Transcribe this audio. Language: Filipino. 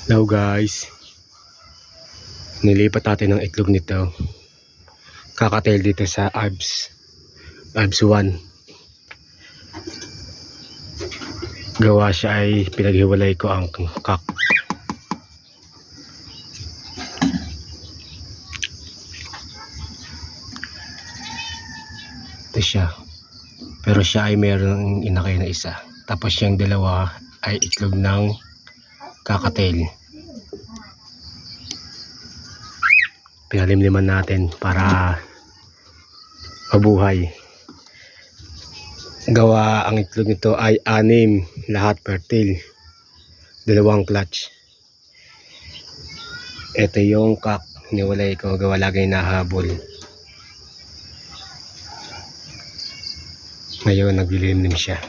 Hello guys, nilipat natin ang itlog nito. Kakatail dito sa ABS 1. Gawa siya ay pinaghiwalay ko ang cock. Ito siya, pero siya ay mayroong inakay na isa, tapos yung dalawa ay itlog ng kakatail. Pinalimliman natin para mabuhay. Gawa ang itlog nito ay 6, lahat fertile, 2 clutch. Ito yung cock, niwalay ko, gawa lagi nahabol. Ngayon naglilimlim siya.